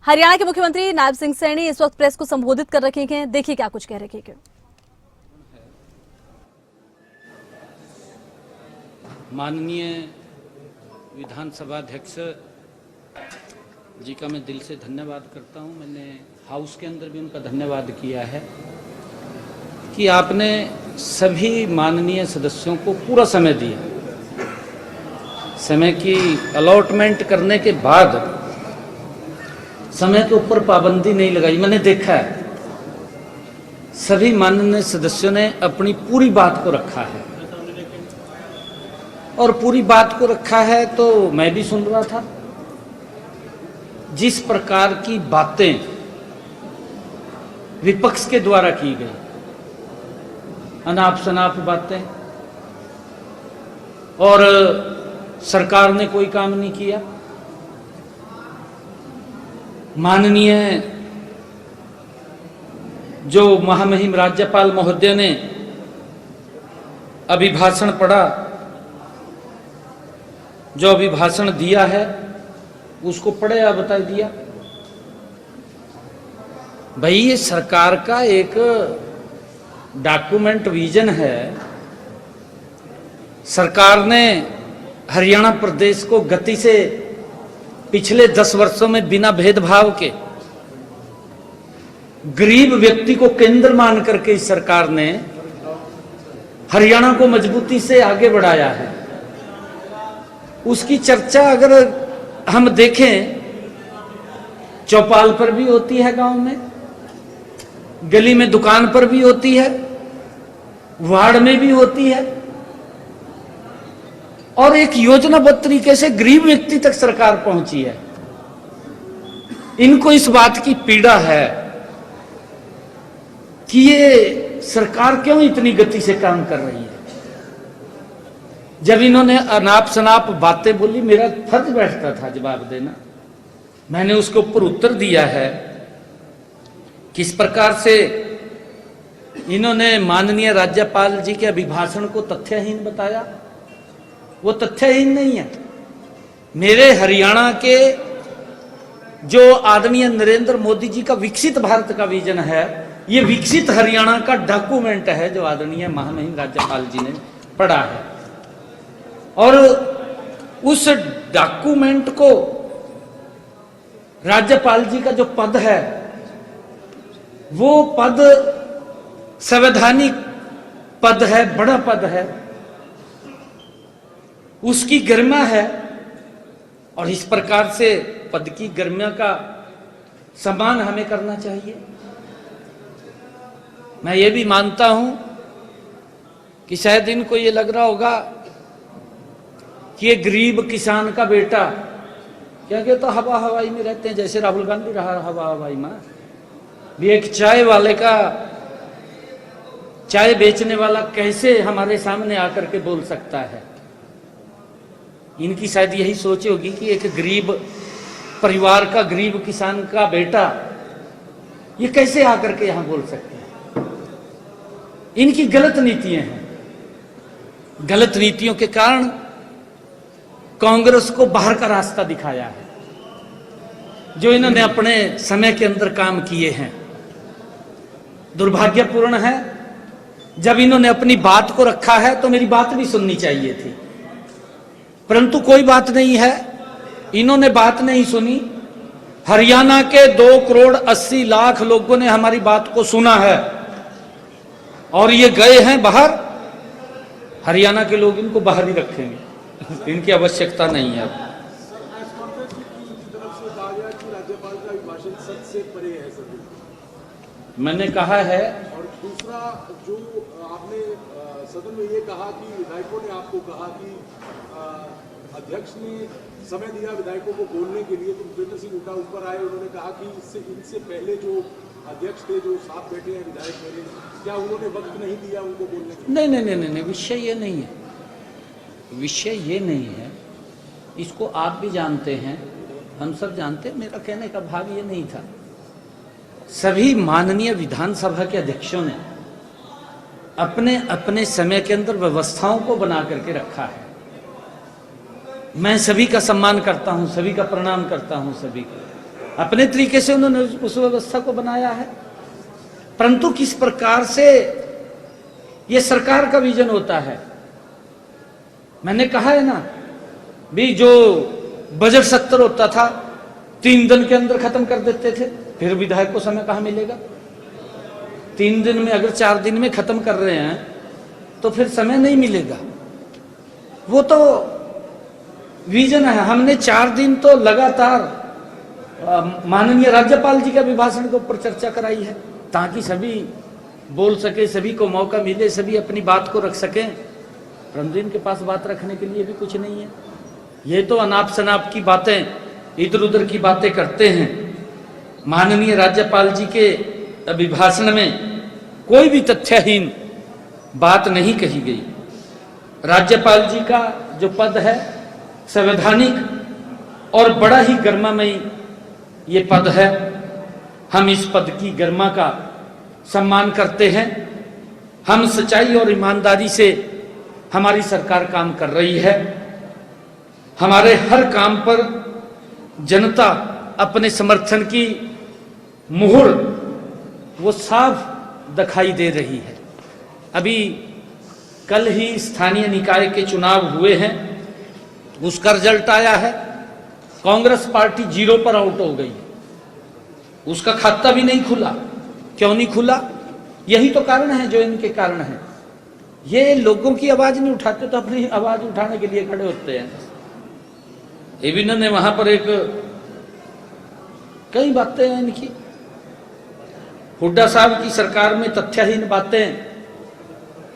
हरियाणा के मुख्यमंत्री नायब सिंह सैनी इस वक्त प्रेस को संबोधित कर रहे हैं। देखिए क्या कुछ कह रहे हैं। माननीय विधानसभा अध्यक्ष जी का मैं दिल से धन्यवाद करता हूं। मैंने हाउस के अंदर भी उनका धन्यवाद किया है कि आपने सभी माननीय सदस्यों को पूरा समय दिया। समय की अलॉटमेंट करने के बाद समय के ऊपर पाबंदी नहीं लगाई। मैंने देखा है सभी माननीय सदस्यों ने अपनी पूरी बात को रखा है और पूरी बात को रखा है तो मैं भी सुन रहा था। जिस प्रकार की बातें विपक्ष के द्वारा की गई, अनाप शनाप बातें, और सरकार ने कोई काम नहीं किया। माननीय जो महामहिम राज्यपाल महोदय ने अभिभाषण पढ़ा, जो अभिभाषण दिया है उसको पढ़े या बता दिया। भाई ये सरकार का एक डॉक्यूमेंट विजन है। सरकार ने हरियाणा प्रदेश को गति से पिछले 10 वर्षों में बिना भेदभाव के गरीब व्यक्ति को केंद्र मान करके इस सरकार ने हरियाणा को मजबूती से आगे बढ़ाया है। उसकी चर्चा अगर हम देखें, चौपाल पर भी होती है, गांव में, गली में, दुकान पर भी होती है, वार्ड में भी होती है, और एक योजनाबद्ध तरीके से गरीब व्यक्ति तक सरकार पहुंची है। इनको इस बात की पीड़ा है कि ये सरकार क्यों इतनी गति से काम कर रही है। जब इन्होंने अनाप शनाप बातें बोली, मेरा फर्ज बैठता था जवाब देना। मैंने उसके ऊपर उत्तर दिया है। किस प्रकार से इन्होंने माननीय राज्यपाल जी के अभिभाषण को तथ्यहीन बताया, वो तथ्यहीन नहीं है। मेरे हरियाणा के जो आदरणीय नरेंद्र मोदी जी का विकसित भारत का विजन है, ये विकसित हरियाणा का डॉक्यूमेंट है जो आदरणीय महामहिम राज्यपाल जी ने पढ़ा है। और उस डॉक्यूमेंट को राज्यपाल जी का जो पद है, वो पद संवैधानिक पद है, बड़ा पद है, उसकी गरिमा है, और इस प्रकार से पद की गरिमा का सम्मान हमें करना चाहिए। मैं ये भी मानता हूं कि शायद इनको ये लग रहा होगा कि ये गरीब किसान का बेटा, क्या कहता, हवा हवाई में रहते हैं, जैसे राहुल गांधी रहा हवा हवाई में भी। एक चाय वाले का, चाय बेचने वाला कैसे हमारे सामने आकर के बोल सकता है। इनकी शायद यही सोच होगी कि एक गरीब परिवार का, गरीब किसान का बेटा ये कैसे आकर के यहां बोल सकते हैं। इनकी गलत नीतियां हैं। गलत नीतियों के कारण कांग्रेस को बाहर का रास्ता दिखाया है। जो इन्होंने अपने समय के अंदर काम किए हैं, दुर्भाग्यपूर्ण है। जब इन्होंने अपनी बात को रखा है तो मेरी बात भी सुननी चाहिए थी, परंतु कोई बात नहीं है, इन्होंने बात नहीं सुनी। हरियाणा के 2,80,00,000 लोगों ने हमारी बात को सुना है और ये गए हैं बाहर। हरियाणा के लोग इनको बाहर ही रखेंगे, इनकी आवश्यकता नहीं है। मैंने कहा है। और दूसरा जो आपने सदन में ये कहा कि विधायकों ने आपको कहा कि अध्यक्ष ने समय दिया विधायकों को बोलने के लिए, तो भूपेंद्र सिंह हुड्डा ऊपर आए, उन्होंने कहा कि इनसे पहले जो अध्यक्ष थे, जो साथ बैठे हैं विधायक मेरे, क्या उन्होंने वक्त नहीं दिया उनको बोलने के लिए? नहीं, विषय ये नहीं है, विषय ये नहीं है। इसको आप भी जानते हैं, हम सब जानते हैं। मेरा कहने का भाव ये नहीं था। सभी माननीय विधानसभा के अध्यक्षों ने अपने अपने समय के अंदर व्यवस्थाओं को बना करके रखा है। मैं सभी का सम्मान करता हूं, सभी का प्रणाम करता हूं, सभी को। अपने तरीके से उन्होंने उस व्यवस्था को बनाया है, परंतु किस प्रकार से ये सरकार का विजन होता है। मैंने कहा है ना भी, जो बजट सत्र होता था 3 दिन के अंदर खत्म कर देते थे, फिर विधायक को समय कहां मिलेगा? 3 दिन में अगर 4 दिन में खत्म कर रहे हैं तो फिर समय नहीं मिलेगा। वो तो विजन है। हमने 4 दिन तो लगातार माननीय राज्यपाल जी के अभिभाषण के ऊपर चर्चा कराई है, ताकि सभी बोल सके, सभी को मौका मिले, सभी अपनी बात को रख सकें। परंतु इनके पास बात रखने के लिए भी कुछ नहीं है। ये तो अनाप शनाप की बातें, इधर उधर की बातें करते हैं। माननीय राज्यपाल जी के अभिभाषण में कोई भी तथ्यहीन बात नहीं कही गई। राज्यपाल जी का जो पद है संवैधानिक और बड़ा ही गरिमामयी ये पद है। हम इस पद की गरिमा का सम्मान करते हैं। हम सच्चाई और ईमानदारी से हमारी सरकार काम कर रही है। हमारे हर काम पर जनता अपने समर्थन की मुहर वो साफ दिखाई दे रही है। अभी कल ही स्थानीय निकाय के चुनाव हुए हैं, उसका रिजल्ट आया है। कांग्रेस पार्टी 0 पर आउट हो गई, उसका खाता भी नहीं खुला। क्यों नहीं खुला? यही तो कारण है जो इनके कारण है। ये लोगों की आवाज नहीं उठाते तो अपनी आवाज उठाने के लिए खड़े होते हैं। एविन ने वहां पर कई बातें हैं इनकी। हुड्डा साहब की सरकार में तथ्यहीन बातें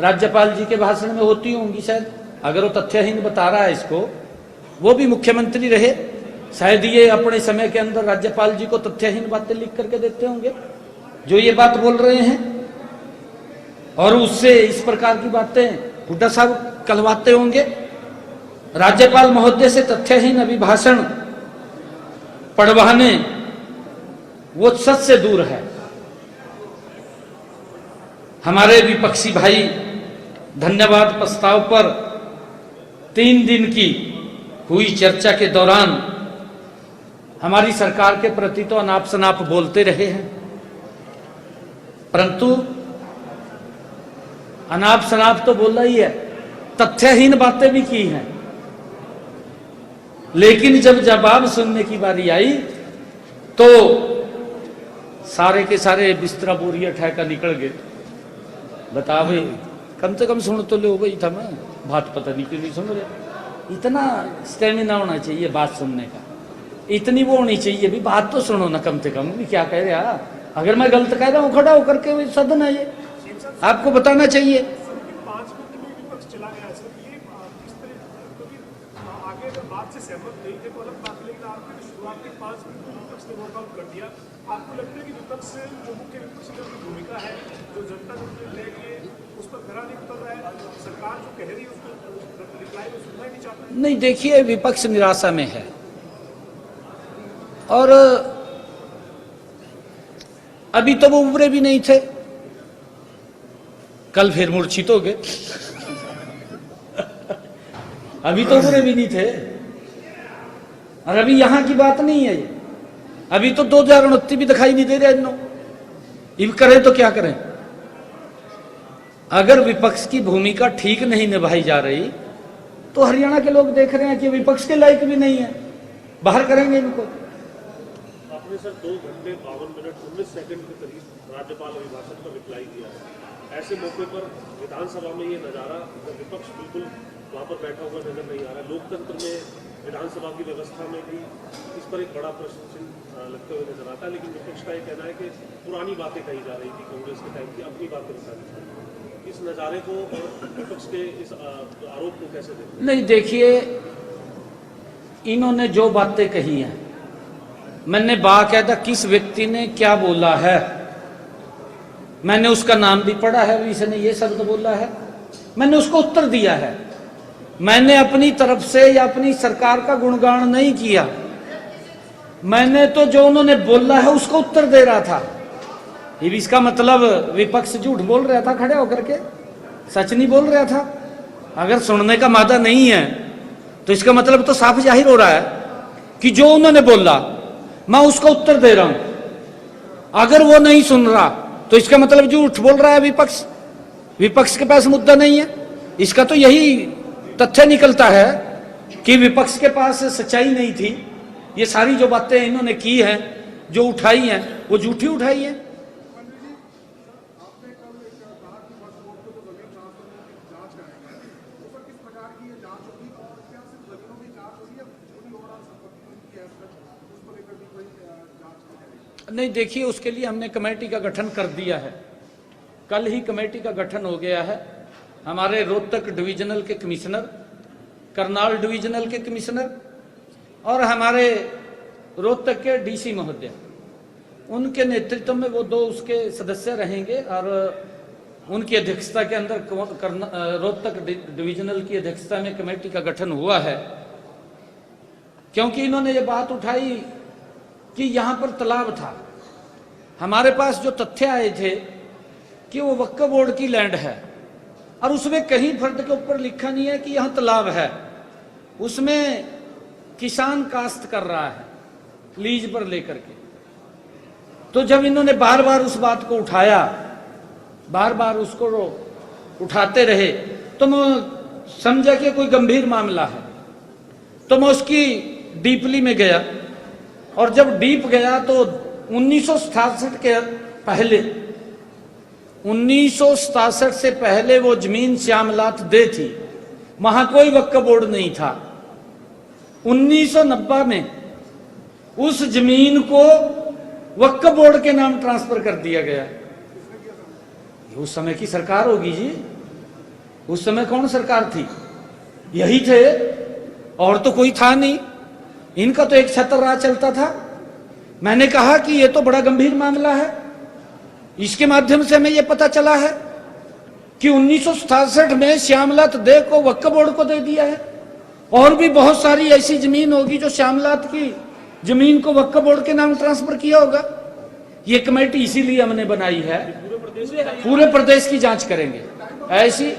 राज्यपाल जी के भाषण में होती होंगी शायद। अगर वो तथ्यहीन बता रहा है इसको, वो भी मुख्यमंत्री रहे, शायद ये अपने समय के अंदर राज्यपाल जी को तथ्यहीन बातें लिख करके देते होंगे जो ये बात बोल रहे हैं, और उससे इस प्रकार की बातें हुड्डा साहब कहलवाते होंगे। राज्यपाल महोदय से तथ्यहीन अभिभाषण पढ़वाने वो सच से दूर है। हमारे विपक्षी भाई धन्यवाद प्रस्ताव पर 3 दिन की हुई चर्चा के दौरान हमारी सरकार के प्रति तो अनाप शनाप बोलते रहे हैं, परंतु अनाप शनाप तो बोला ही है, तथ्यहीन बातें भी की हैं। लेकिन जब जवाब सुनने की बारी आई तो सारे के सारे बिस्तरा बोरिया ठहका निकल गए। बता भाई, कम से कम सुन तो लो भाई था। मैं बात पता नहीं क्यों नहीं सुन रहे। इतना स्टेमिना होना चाहिए बात सुनने का, इतनी वो होनी चाहिए भी, बात तो सुनो ना कम से कम भी। क्या कह रहे हैं? अगर मैं गलत कह रहा हूँ, खड़ा होकर के सदन है ये, आपको बताना चाहिए। 5 मिनट में विपक्ष चला गया सर, ये किस तरह, क्योंकि आगे अगर बात से सहमत नहीं थे तो अलग बात है, लेकिन आपने शुरुआत के 5 मिनट में विपक्ष ने वॉकआउट कर दिया। आपको लगता है कि विपक्ष जो मुख्य विपक्ष की भूमिका है, जो जनता जो ले लिए उस पर खरा नहीं उतर रहा है, सरकार जो कह रही है उसको रिप्लाई को सुनना ही नहीं चाहता? नहीं, देखिए विपक्ष निराशा में है और अभी तो वो उभरे भी नहीं थे, कल फिर मूर्छित हो गए। अभी तो उभरे भी नहीं थे। और अभी यहां की बात नहीं है ये। अभी तो 2029 भी दिखाई नहीं दे रहा इन्हों। इब करें तो क्या करें? अगर विपक्ष की भूमिका ठीक नहीं निभाई जा रही तो हरियाणा के लोग देख रहे हैं कि विपक्ष के लायक भी नहीं है, बाहर करेंगे इनको। आपने सर 2 घंटे 52 मिनट 19 सेकंड के करीब राज्यपाल अभिभाषण का रिप्लाई दिया है। ऐसे मौके पर विधानसभा में ये नजारा, विपक्ष बिल्कुल वहां पर बैठा हुआ नजर नहीं आ रहा है। लोकतंत्र में, विधानसभा की व्यवस्था में भी इस पर एक बड़ा प्रश्न चिन्ह लगते हुए नजर आता है। लेकिन विपक्ष का ये कहना है कि पुरानी बातें कही जा रही थी कांग्रेस के टाइम की, अपनी बातें बतानी चाहिए। इस नजारे को और विपक्ष के इस आरोप को कैसे देखते हैं? नहीं, देखिए इन्होंने जो बातें कही हैं, मैंने बाकायदा किस व्यक्ति ने क्या बोला है, मैंने उसका नाम भी पढ़ा है, इसने ये शब्द बोला है, मैंने उसको उत्तर दिया है। मैंने अपनी तरफ से या अपनी सरकार का गुणगान नहीं किया, मैंने तो जो उन्होंने बोला है उसको उत्तर दे रहा था। ये भी इसका मतलब विपक्ष झूठ बोल रहा था खड़े होकर के, सच नहीं बोल रहा था। अगर सुनने का मादा नहीं है तो इसका मतलब तो साफ जाहिर हो रहा है कि जो उन्होंने बोला मैं उसका उत्तर दे रहा हूं। अगर वो नहीं सुन रहा तो इसका मतलब झूठ बोल रहा है विपक्ष, विपक्ष के पास मुद्दा नहीं है। इसका तो यही तथ्य निकलता है कि विपक्ष के पास सच्चाई नहीं थी। ये सारी जो बातें इन्होंने की हैं, जो उठाई हैं, वो झूठी उठाई हैं। नहीं, देखिए, उसके लिए हमने कमेटी का गठन कर दिया है। कल ही कमेटी का गठन हो गया है। हमारे रोहतक डिवीजनल के कमिश्नर, करनाल डिवीजनल के कमिश्नर और हमारे रोहतक के डीसी महोदय, उनके नेतृत्व में वो 2 उसके सदस्य रहेंगे और उनकी अध्यक्षता के अंदर रोहतक डिवीजनल की अध्यक्षता में कमेटी का गठन हुआ है। क्योंकि इन्होंने ये बात उठाई कि यहां पर तालाब था। हमारे पास जो तथ्य आए थे कि वो वक्फ बोर्ड की लैंड है और उसमें कहीं फर्द के ऊपर लिखा नहीं है कि यहां तालाब है। उसमें किसान काश्त कर रहा है लीज पर लेकर के। तो जब इन्होंने बार बार उस बात को उठाया, बार बार उसको उठाते रहे, तो मैं समझा कि कोई गंभीर मामला है। तो मैं उसकी डीपली में गया और जब डीप गया तो 1967 के पहले, 1967 से पहले वो जमीन श्यामलात दे थी, वहां कोई वक्फ बोर्ड नहीं था। 1990 में उस जमीन को वक्फ बोर्ड के नाम ट्रांसफर कर दिया गया। उस समय की सरकार होगी जी। उस समय कौन सरकार थी? यही थे, और तो कोई था नहीं। इनका तो एक छत्र राज चलता था। मैंने कहा कि ये तो बड़ा गंभीर मामला है। इसके माध्यम से हमें यह पता चला है कि 1967 में श्यामलात दे को वक्फ बोर्ड को दे दिया है। और भी बहुत सारी ऐसी जमीन होगी जो श्यामलात की जमीन को वक्फ बोर्ड के नाम ट्रांसफर किया होगा। ये कमेटी इसीलिए हमने बनाई है, पूरे प्रदेश की जांच करेंगे। ऐसी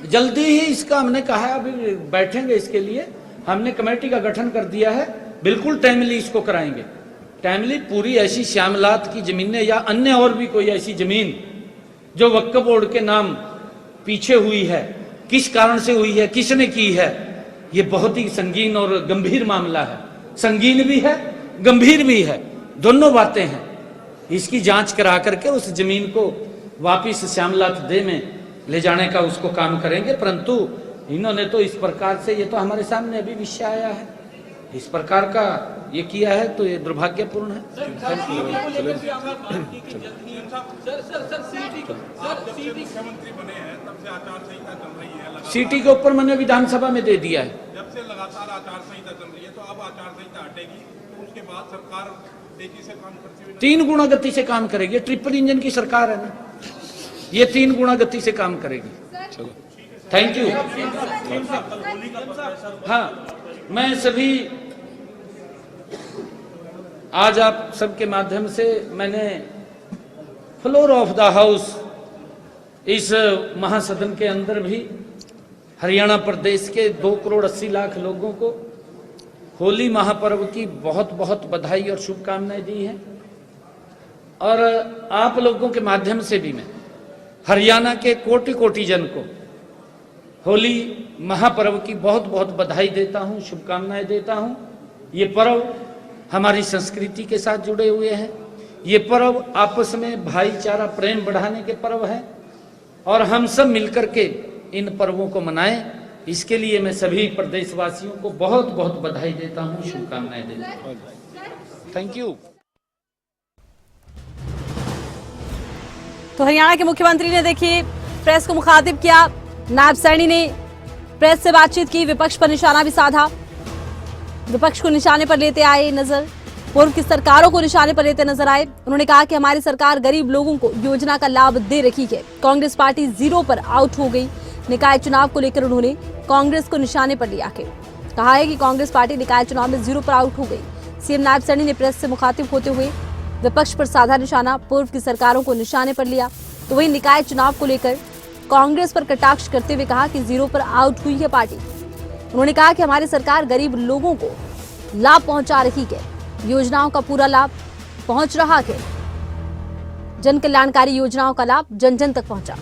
जल्दी ही इसका हमने कहा, अभी बैठेंगे इसके लिए। हमने कमेटी का गठन कर दिया है, बिल्कुल टाइमली इसको कराएंगे। टाइमली पूरी ऐसी श्यामलात की जमीनें या अन्य और भी कोई ऐसी जमीन जो वक्फ बोर्ड के नाम पीछे हुई है, किस कारण से हुई है, किसने की है, ये बहुत ही संगीन और गंभीर मामला है। संगीन भी है, गंभीर भी है, दोनों बातें हैं। इसकी जांच करा करके उस जमीन को वापिस श्यामलात दे में ले जाने का उसको काम करेंगे। परंतु इन्होंने तो इस प्रकार से, ये तो हमारे सामने अभी विषय आया है, इस प्रकार का ये किया है, तो ये दुर्भाग्यपूर्ण है। मुख्यमंत्री बने हैं तब से आचार संहिता चल रही है, सीटी के ऊपर मैंने विधानसभा में दे दिया है। जब से लगातार आचार संहिता चल रही है, तो अब आचार संहिता हटेगी तो उसके बाद सरकार तेजी से काम करती हुई 3 गुना गति से काम करेगी। ट्रिपल इंजन की सरकार है ना, ये 3 गुना गति से काम करेगी। Thank you. हाँ, मैं सभी आज आप सबके माध्यम से मैंने फ्लोर ऑफ द हाउस इस महासदन के अंदर भी हरियाणा प्रदेश के 2 करोड़ 80 लाख लोगों को होली महापर्व की बहुत बहुत बधाई और शुभकामनाएं दी हैं। और आप लोगों के माध्यम से भी मैं हरियाणा के कोटि कोटि जन को होली महापर्व की बहुत बहुत बधाई देता हूं, शुभकामनाएं देता हूं। ये पर्व हमारी संस्कृति के साथ जुड़े हुए हैं। ये पर्व आपस में भाईचारा प्रेम बढ़ाने के पर्व है और हम सब मिलकर के इन पर्वों को मनाएं। इसके लिए मैं सभी प्रदेशवासियों को बहुत बहुत बधाई देता हूं, शुभकामनाएं देता हूं। Thank you. तो हरियाणा के मुख्यमंत्री ने देखिए प्रेस को मुखातिब किया। नायब सैनी ने प्रेस से बातचीत की, विपक्ष पर निशाना भी साधा, विपक्ष को निशाने पर लेते आए नजर, पूर्व की सरकारों को निशाने पर लेते नजर आए। उन्होंने कहा कि हमारी सरकार गरीब लोगों को योजना का लाभ दे रही है। कांग्रेस पार्टी 0 पर आउट हो गई। निकाय चुनाव को लेकर उन्होंने कांग्रेस को निशाने पर लिया है। कहा है कि कांग्रेस पार्टी निकाय चुनाव में 0 पर आउट हो गई। सीएम नायब सैनी ने प्रेस से मुखातिब होते हुए विपक्ष पर साधा निशाना, पूर्व की सरकारों को निशाने पर लिया। तो वही निकाय चुनाव को लेकर कांग्रेस पर कटाक्ष करते हुए कहा कि 0 पर आउट हुई है पार्टी। उन्होंने कहा कि हमारी सरकार गरीब लोगों को लाभ पहुंचा रही है। योजनाओं का पूरा लाभ पहुंच रहा है। जन कल्याणकारी योजनाओं का लाभ जन जन तक पहुंचा।